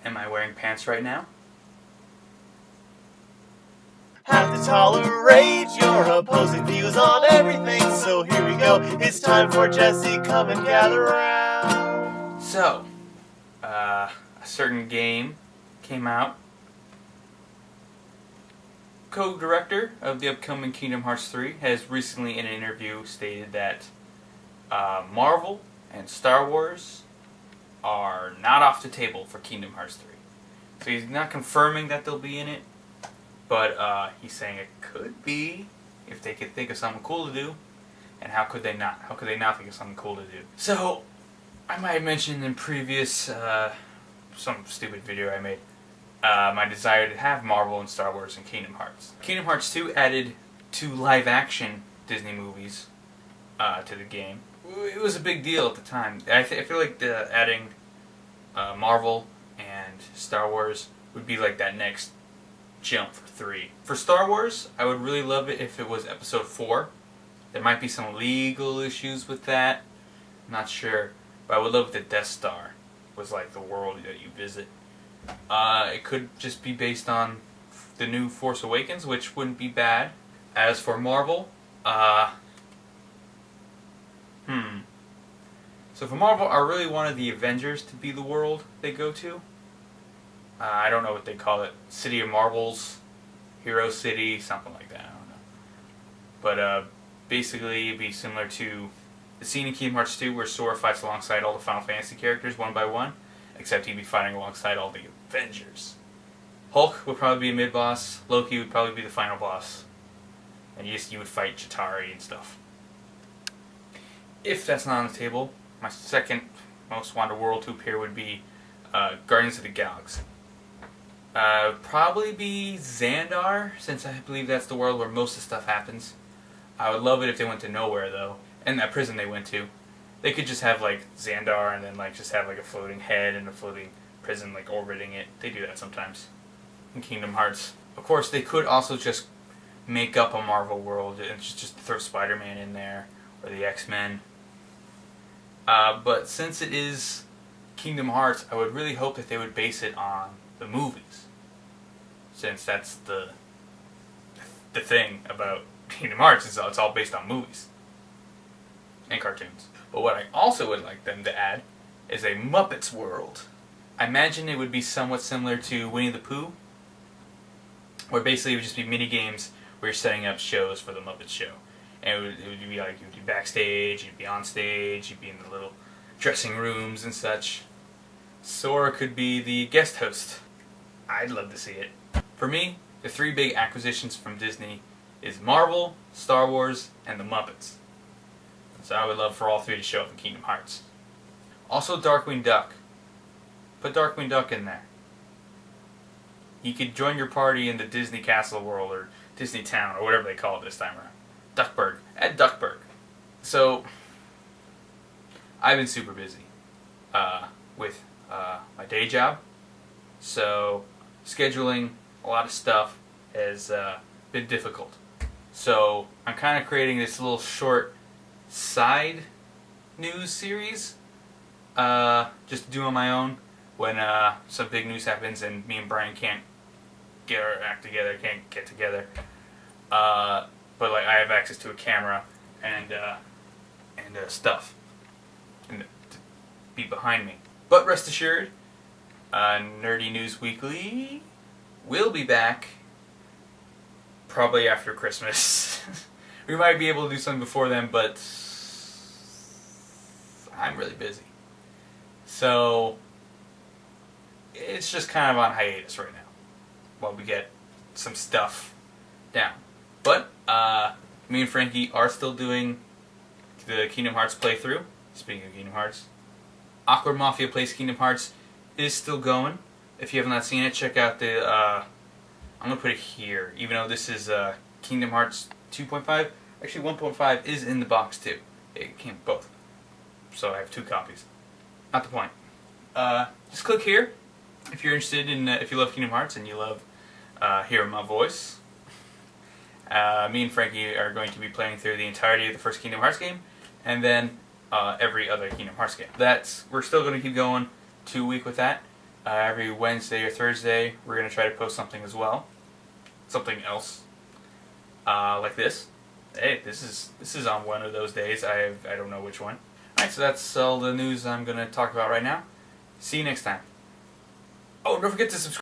Am I wearing pants right now? Have to tolerate your opposing views on everything, so here we go. It's time for Jesse, come and gather round. So, a certain game came out. Co-director of the upcoming Kingdom Hearts 3 has recently in an interview stated that Marvel and Star Wars are not off the table for Kingdom Hearts 3. So he's not confirming that they'll be in it, but he's saying it could be if they could think of something cool to do. And how could they not? How could they not think of something cool to do? So, I might have mentioned in previous, some stupid video I made, my desire to have Marvel and Star Wars and Kingdom Hearts. Kingdom Hearts 2 added 2 live-action Disney movies to the game. It was a big deal at the time. I feel like adding Marvel and Star Wars would be like that next jump for 3. For Star Wars, I would really love it if it was Episode 4. There might be some legal issues with that. I'm not sure. But I would love if the Death Star was like the world that you visit. It could just be based on the new Force Awakens, which wouldn't be bad. As for Marvel, So for Marvel, I really wanted the Avengers to be the world they go to. I don't know what they call it. City of Marvels, Hero City, something like that. I don't know. But basically, it'd be similar to the scene in Kingdom Hearts 2 where Sora fights alongside all the Final Fantasy characters one by one, except he'd be fighting alongside all the Avengers. Hulk would probably be a mid-boss. Loki would probably be the final boss. And yes, you would fight Chitauri and stuff. If that's not on the table, my second most wanted world to appear would be Guardians of the Galaxy. Probably be Xandar, since I believe that's the world where most of the stuff happens. I would love it if they went to nowhere, though. And that prison they went to. They could just have, like, Xandar and then, like, just have, like, a floating head and a floating prison, like, orbiting it. They do that sometimes in Kingdom Hearts. Of course, they could also just make up a Marvel world and just throw Spider-Man in there, or the X-Men. But since it is Kingdom Hearts, I would really hope that they would base it on the movies. Since that's the thing about Kingdom Hearts, is it's all based on movies and cartoons. But what I also would like them to add is a Muppets world. I imagine it would be somewhat similar to Winnie the Pooh, where basically it would just be mini games where you're setting up shows for the Muppets show. And it would be like, you'd be backstage, you'd be on stage, you'd be in the little dressing rooms and such. Sora could be the guest host. I'd love to see it. For me, the 3 big acquisitions from Disney is Marvel, Star Wars, and the Muppets. So I would love for all 3 to show up in Kingdom Hearts. Also Darkwing Duck. Put Darkwing Duck in there. He could join your party in the Disney Castle world, or Disney Town, or whatever they call it this time around. Duckburg. Add Duckburg. So, I've been super busy with my day job. So, scheduling a lot of stuff has been difficult. So, I'm kind of creating this little short side news series just to do on my own when some big news happens and me and Brian can't get our act together, can't get together. But like I have access to a camera and stuff and to be behind me. But rest assured, Nerdy News Weekly will be back probably after Christmas. We might be able to do something before then, but I'm really busy. So it's just kind of on hiatus right now while we get some stuff down. But me and Frankie are still doing the Kingdom Hearts playthrough. Speaking of Kingdom Hearts, Awkward Mafia Plays Kingdom Hearts is still going. If you have not seen it, check out the I'm going to put it here, even though this is Kingdom Hearts 2.5. Actually 1.5 is in the box too. It came both. So I have 2 copies. Not the point. Just click here if you're interested in, if you love Kingdom Hearts and you love hearing my voice. Me and Frankie are going to be playing through the entirety of the first Kingdom Hearts game, and then every other Kingdom Hearts game. We're still going to keep going 2 a week with that. Every Wednesday or Thursday, we're going to try to post something as well. Something else. Like this. Hey, this is on one of those days. I don't know which one. Alright, so that's all the news I'm going to talk about right now. See you next time. Oh, don't forget to subscribe.